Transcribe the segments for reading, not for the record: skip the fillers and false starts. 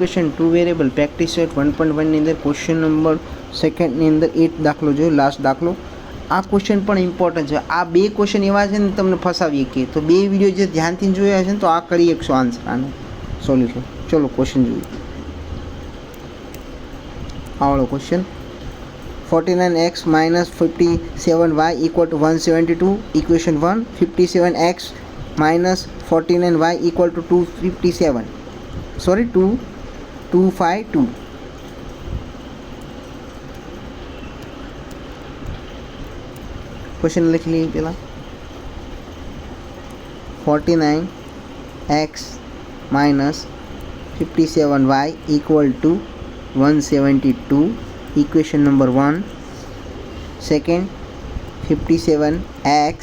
Equation two variable practice set 1.1 ની અંદર question number સેકન્ડની અંદર 8 દાખલો જોયો, લાસ્ટ દાખલો. આ ક્વેશ્ચન પણ ઇમ્પોર્ટન્ટ છે. આ બે ક્વેશ્ચન એવા છે ને તમને ફસાવી શકીએ, તો બે વિડીયો જે ધ્યાનથી જોયા છે ને તો આ કરી શકશો આન્સર, આનું સોલ્યુશન. ચલો ક્વેશ્ચન જોઈએ. આવડો question 49x minus 57y equal to 172, equation 1. 57x minus 49y equal to 257, sorry 252. Question लिख लीजिए पहला. 49x minus 57y equal to 172, equation number 1. Second, 57x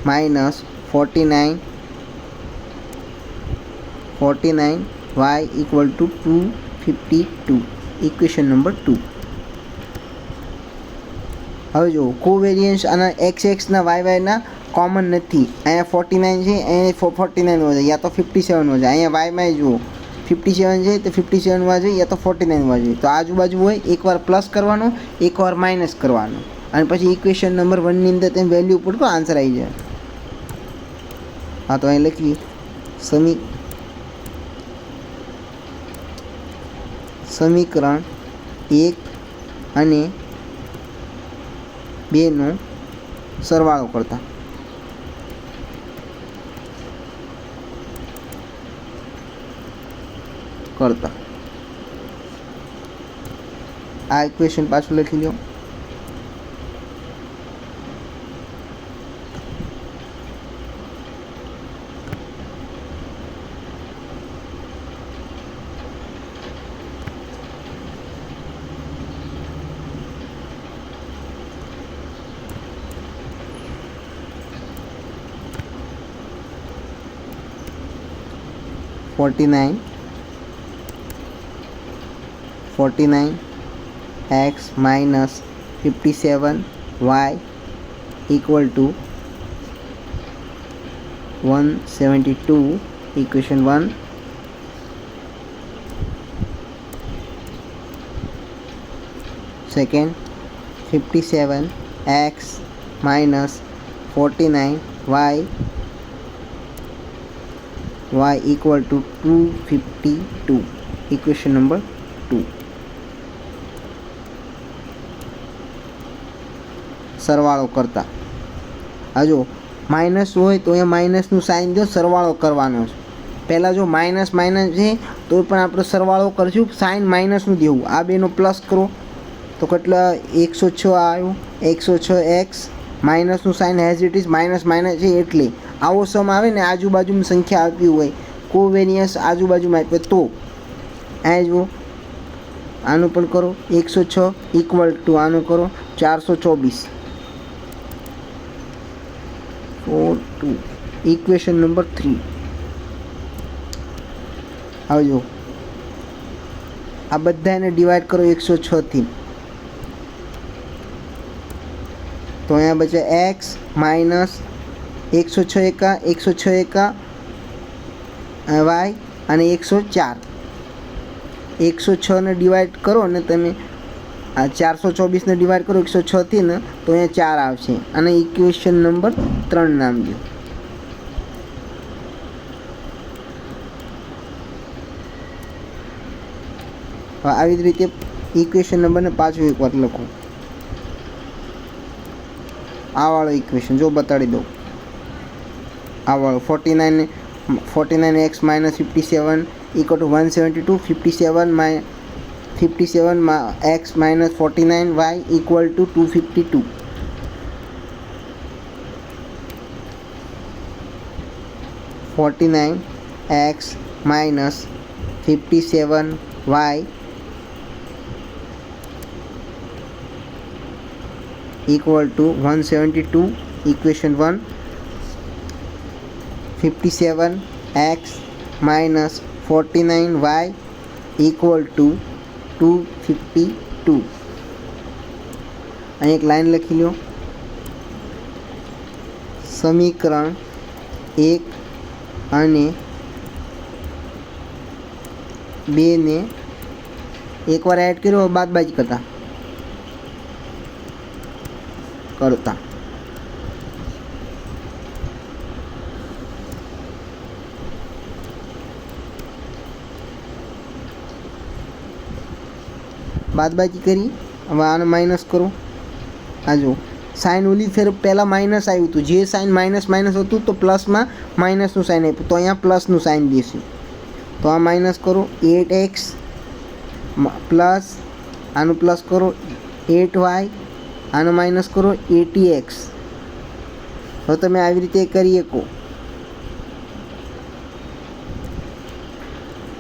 minus 49y equal to 252, equation number 2. હવે જો covariance આના x ના Y common નથી. અહીંયા 49 છે, અહીંયા 49 હોય યા તો 57 હોય. અહીંયા વાયમાં જુઓ 57 છે તો 57 માં જોઈએ યા તો 49 માં જોઈએ. તો આજુબાજુ હોય એકવાર પ્લસ કરવાનો, એકવાર માઇનસ કરવાનો, અને પછી ઇક્વેશન નંબર 1 ની અંદર તમે વેલ્યુ પુટ કરો, આન્સર આવી જાય. હા, તો અહીં લખી સમીકરણ 1 અને 2 નો સરવાળો કરતા આ ઇક્વેશન પાછું લખી લો. x minus 57y equal to 172, equation 1. Second, 57x minus 49y equal to 252, equation number 2. સરવાળો કરતા આ જો માઇનસ હોય તો એ માઇનસનું સાઇન દો, સરવાળો કરવાનો છે. પહેલાં જો માઇનસ છે તો પણ આપણે સરવાળો કરશું, સાઇન માઇનસનું દેવું. આ બેનો પ્લસ કરો તો કેટલા 106 આવ્યું. 106x માઇનસનું sign has it is, minus છે એટલે આવો સમ આવે ને આજુબાજુની સંખ્યા આપી હોય, કોવેરિયન્સ આજુબાજુમાં આપે તો આ જુઓ. આનું પણ કરો 106 ઇક્વલ ટુ આનું કરો 424, 4 2, ઇક્વેશન નંબર 3. હવે જો આ બધાને ડિવાઈડ કરો 106 થી, તો અહીંયા બચે x માઇનસ 106 એકા y અને 104. 106 ને ડિવાઈડ કરો ને તમે, આ 424 ને ડિવાઈડ કરો 106 થી ને તો અહીંયા 4 આવશે, અને ઇક્વેશન નંબર 3 નામ દો. આવી જ રીતે ઇક્વેશન નંબરને પાછું એકવાર લખો. આ વાળો ઇક્વેશન જો બતાડી દઉં. આ વાળો 49x minus 57 equal to 172, 57x minus 49y equal to 252. x minus 57y equal to 172, equation 1. 57x minus 49y equal to 252. અહીં એક લાઈન લખી લો. સમીકરણ 1 અને બે ને એકવાર એડ કર્યો બાદબાકી કરતા બાદબાકી કરી હવે આને માઇનસ કરો. આ જો સાઇન ઓલી ફેર પહેલાં માઇનસ આવ્યું હતું, જે સાઇન માઇનસ માઇનસ હતું તો પ્લસમાં માઇનસનું સાઇન આપ્યું, તો અહીંયા પ્લસનું સાઇન દેશું. તો આ માઇનસ કરો 8x પ્લસ આનું પ્લસ કરો 8y, આનો માઇનસ કરો 80x. હવે તમે આવી રીતે કરી શકો.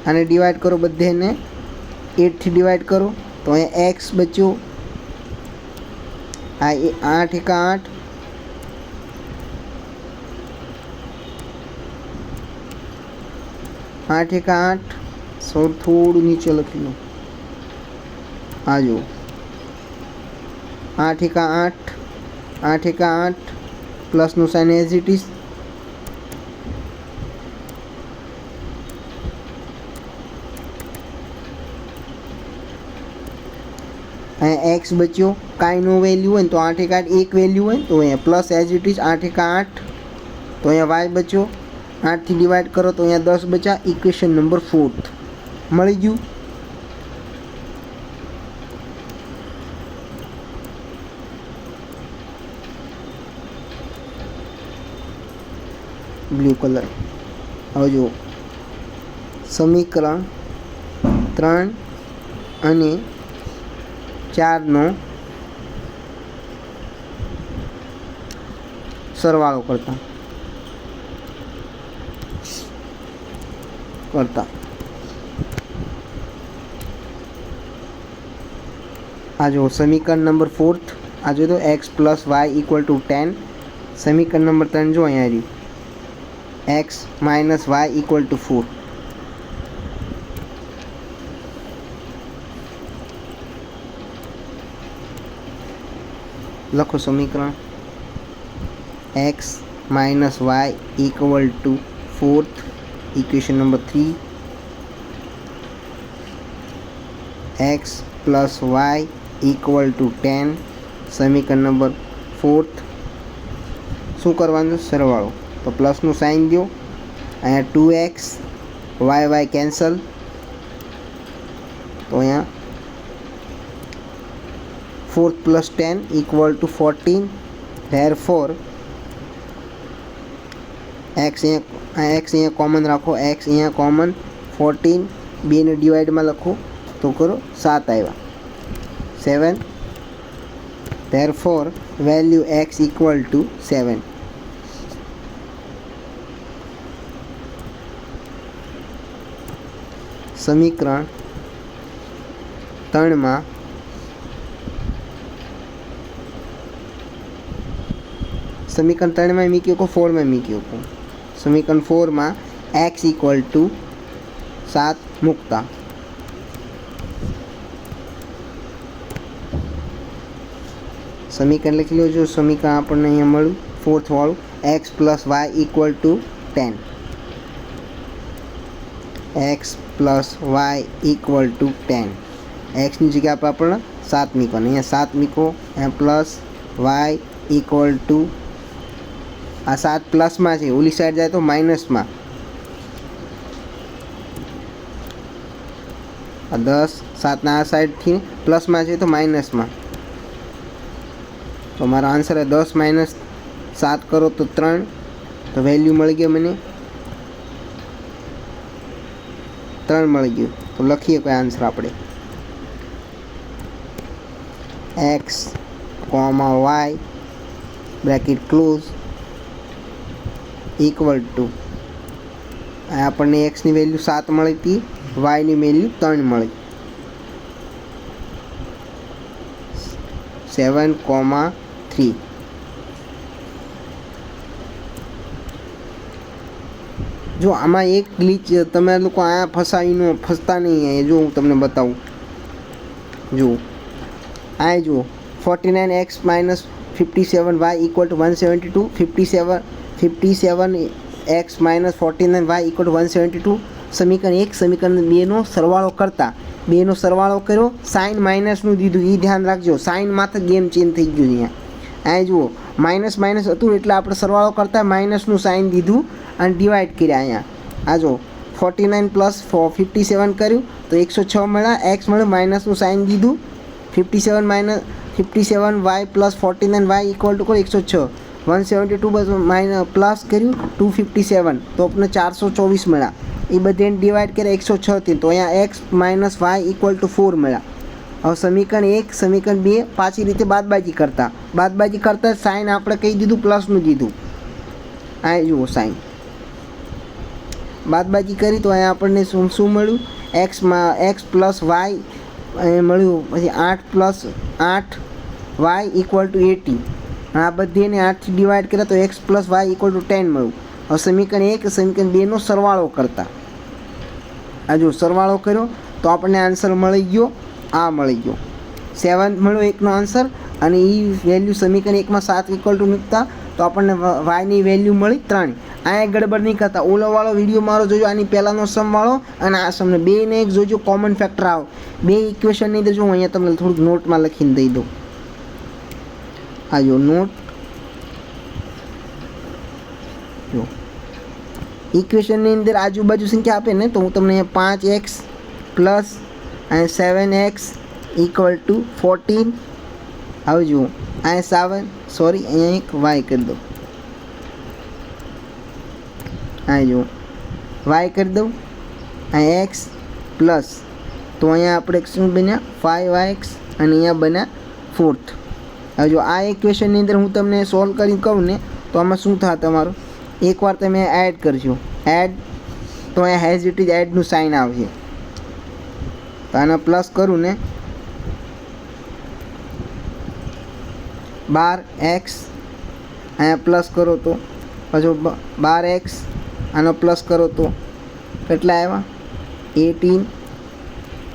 આને ડિવાઈડ કરો બધેને 8થી ડિવાઈડ કરો તો અહીંયા x બચ્યો. આ 8 એકા 8, 8 એકા 8, થોડું નીચે લખી લો. આ જુઓ 8 એકા 8, 8 એકા 8 પ્લસનું સાઇન એઝ ઇટ ઇઝ. અહીંયા એક્સ બચ્યો, કાંઈ નો વેલ્યુ હોય ને તો 8 એકા 8 એક વેલ્યુ હોય તો અહીંયા પ્લસ એઝ ઇટ ઇઝ 8 એકા 8. તો અહીંયા વાય બચ્યો, 8થી ડિવાઈડ કરો તો અહીંયા 10 બચ્યા. ઇક્વેશન નંબર 4 મળી ગયું. Blue colour. હવે જુઓ સમીકરણ 3 અને 4નો સરવાળો કરતા આ જો સમીકરણ નંબર 4. આ જો તો x plus y equal to 10. સમીકરણ નંબર 3 જો અહીંયા રહ્યું x minus y equal to 4. લખો સમીકરણ x minus y equal to 4. Equation number 3 x plus y equal to 10. સમીકરણ નંબર 4. શું કરવાનું? સરવાળો. તો પ્લસનું સાઇન દો. અહીંયા 2x y કેન્સલ, તો અહીંયા 4 plus 10 equal to 14. Therefore x અહીંયા કોમન રાખો, x અહીંયા કોમન 14 બેને ડિવાઈડમાં લખો તો કરો 7 આવ્યા 7. Therefore value x equal to 7. સમીકરણ 3માં મૂક્યો કો 4માં મૂક્યો કો. સમીકરણ 4માં x ઇક્વલ ટુ 7 મૂકતા સમીકરણ લખી લો. જો સમીકરણ આપણને અહીંયા મળ્યું 4th વાળું x plus y equal to 10. x plus y equal to 10. એક્સની જગ્યા પર આપણને 7 મૂકવાનું. અહીંયા 7 મૂકો, અહીંયા પ્લસ વાય ઇક્વલ ટુ આ 7 પ્લસમાં છે, ઓલી સાઈડ જાય તો માઇનસમાં. આ 10 7ના આ સાઈડથી પ્લસમાં છે તો માઇનસમાં. તો મારો આન્સર 10 માઇનસ 7 કરો તો 3. તો વેલ્યુ મળી ગઈ મને 3 મળી ગયું. તો લખીએ કોઈ આન્સર આપણે x, y bracket close equal to આપણને એક્સની વેલ્યુ 7 મળી હતી, વાયની વેલ્યુ 3 મળી. 7,3. જો આમાં એક ગ્લિચ તમે લોકો આ ફસતા નહીં. જો હું તમને બતાવું. જુઓ આ જુઓ 49x minus 57y equal to 172. 57x minus 49y equal to 172. સમીકરણ 1 સમીકરણ 2નો સરવાળો કરતા, 2નો સરવાળો કર્યો, સાઇન માઇનસનું દીધું, એ ધ્યાન રાખજો. સાઇનમાં તો ગેમ ચેન્જ થઈ ગયું અહીંયા. અહીંયા જુઓ માઇનસ માઇનસ હતું એટલે આપણે સરવાળો કરતા માઇનસનું સાઇન દીધું અને ડિવાઈડ કર્યા. અહીંયા આ જો 49 પ્લસ 57 કર્યું તો 106 મળ્યા. એક્સ મળ્યું, માઇનસનું સાઇન દીધું, 57 y plus 49 y equal to 106. 172 minus plus કર્યું 257 તો આપણે 424 મળ્યા. એ બધાને ડિવાઈડ કર્યા 106 થી તો અહીંયા x minus y equal to 4 મળ્યા. હવે સમીકરણ 1 સમીકરણ 2 પાછી રીતે બાદબાકી કરતા સાઇન આપણે કહી દીધું પ્લસનું દીધું. આ જુઓ સાઇન બાદબાકી કરી તો અહીંયા આપણને શું મળ્યું? એક્સ પ્લસ વાય મળ્યું. પછી 8 પ્લસ 8 વાય ઇક્વલ ટુ 80. આ બધીને 8થી ડિવાઈડ કર્યા તો x plus y equal to 10 મળ્યું. હવે સમીકરણ 1 સમીકરણ 2નો સરવાળો કરતા, આ જો સરવાળો કર્યો તો આપણને આન્સર મળી ગયો, આ મળી ગયો 7 મળ્યો એકનો આન્સર. અને એ વેલ્યુ સમીકરણ 1માં 7 ઇક્વલ ટુ મૂકતા તો આપણને વાયની વેલ્યુ મળી 3. અહીંયા ગડબડ નહીં કરતા. ઓલોવાળો વિડીયો મારો જોજો, આની પહેલાંનો સમવાળો અને આ સમને બેને એક જોજો, કોમન ફેક્ટર આવો. બે ઇક્વેશન નહીં દેજો, હું અહીંયા તમને થોડુંક નોટમાં લખીને દઈ દઉં. આ જો નોટ જો ઇક્વેશનની અંદર આજુબાજુ સંખ્યા આપે ને તો હું તમને અહીંયા 5x પ્લસ અને 7x ઇક્વલ ટુ 14. હવે જુઓ અહીંયા 7 સોરી અહીંયા એક વાય કરી દઉં. આ જુઓ વાય કરી દઉં, અહીંયા એક્સ પ્લસ તો અહીંયા આપણે શું બન્યા 5x અને અહીંયા બન્યા 4th. હવે જો આ ઇક્વેશનની અંદર હું તમને સોલ્વ કરીને કહું ને તો આમાં શું થાય તમારું? એકવાર તમે એડ કરજો, એડ તો અહીંયા હેઝ ઇટ ઇઝ એડનું સાઇન આવશે. તો આને પ્લસ કરું ને 12x અહીંયા પ્લસ કરો તો પછી 12x આનો પ્લસ કરો તો કેટલા આવ્યા?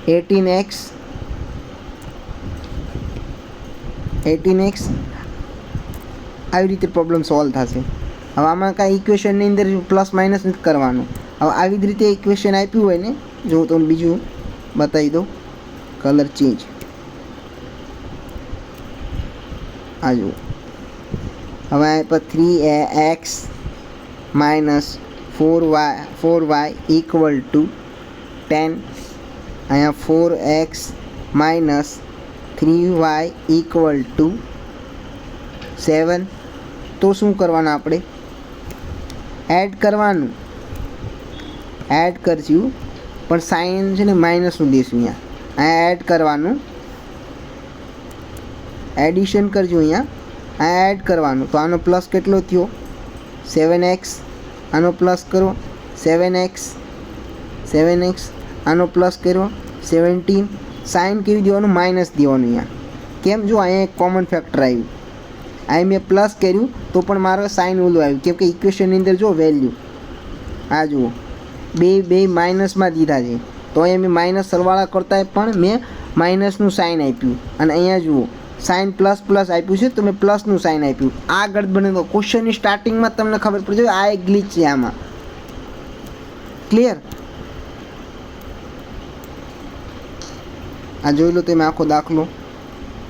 18x આવી રીતે પ્રોબ્લેમ સોલ્વ થશે. હવે આમાં કાંઈ ઇક્વેશનની અંદર પ્લસ માઇનસ નથી કરવાનું. હવે આવી જ રીતે ઇક્વેશન આપ્યું હોય ને, જો હું તમને બીજું બતાવી દઉં, કલર ચેન્જ. આ જુઓ હવે આ પર 3x minus 4y equal to 10. અહીંયા 4x minus 3y equal to 7. તો શું કરવાનું? આપણે એડ કરવાનું, એડ કરશું પણ સાઇન છે ને માઇનસનું દઈશું. અહીંયા એડ કરવાનું, એડિશન કરજો. અહીંયા એડ કરવાનું તો આનો પ્લસ કેટલો થયો? 7x. આનો પ્લસ કરો 7x આનો પ્લસ કર્યો 17. સાઇન કેવી દેવાનું? માઇનસ દેવાનું. અહીંયા કેમ? જો અહીંયા એક કોમન ફેક્ટર આવ્યું, અહીં મેં પ્લસ કર્યું તો પણ મારે સાઇન ઓલું આવ્યું, કેમ કે ઇક્વેશનની અંદર જો વેલ્યુ આ જુઓ બે માઇનસમાં દીધા છે તો અહીંયા મેં માઇનસ સરવાળા કરતાં પણ મેં માઇનસનું સાઇન આપ્યું. અને અહીંયા જુઓ સાઇન પ્લસ આપ્યું છે તો મેં પ્લસનું સાઇન આપ્યું. આ ગળત બને તો ક્વેશ્ચનની સ્ટાર્ટિંગમાં તમને ખબર પડી જાય આ એક ગ્લિચ છે આમાં. ક્લિયર? આ જોઈ લો તમે આખો દાખલો,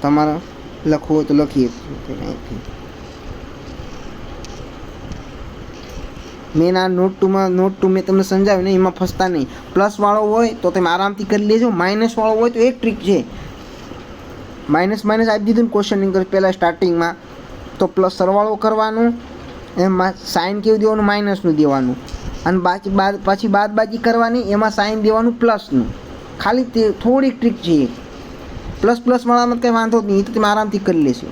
તમારે લખવો હોય તો લખીએ. મેન આ નોટ ટુ મેં તમને સમજાવ્યું ને, એમાં ફસતા નહીં. પ્લસવાળો હોય તો તમે આરામથી કરી લેજો, માઇનસવાળો હોય તો એક ટ્રીક છે. માઇનસ આપી દીધું ને ક્વેશ્ચનની અંદર પહેલાં સ્ટાર્ટિંગમાં તો પ્લસ સરવાળો કરવાનું, એમાં સાઇન કેવું દેવાનું? માઇનસનું દેવાનું. અને પાછી બાદબાકી કરવાની, એમાં સાઇન દેવાનું પ્લસનું. ખાલી તે થોડીક ટ્રીક છે. પ્લસવાળામાં કંઈ વાંધો જ નહીં, એ તો તમે આરામથી કરી લેશો.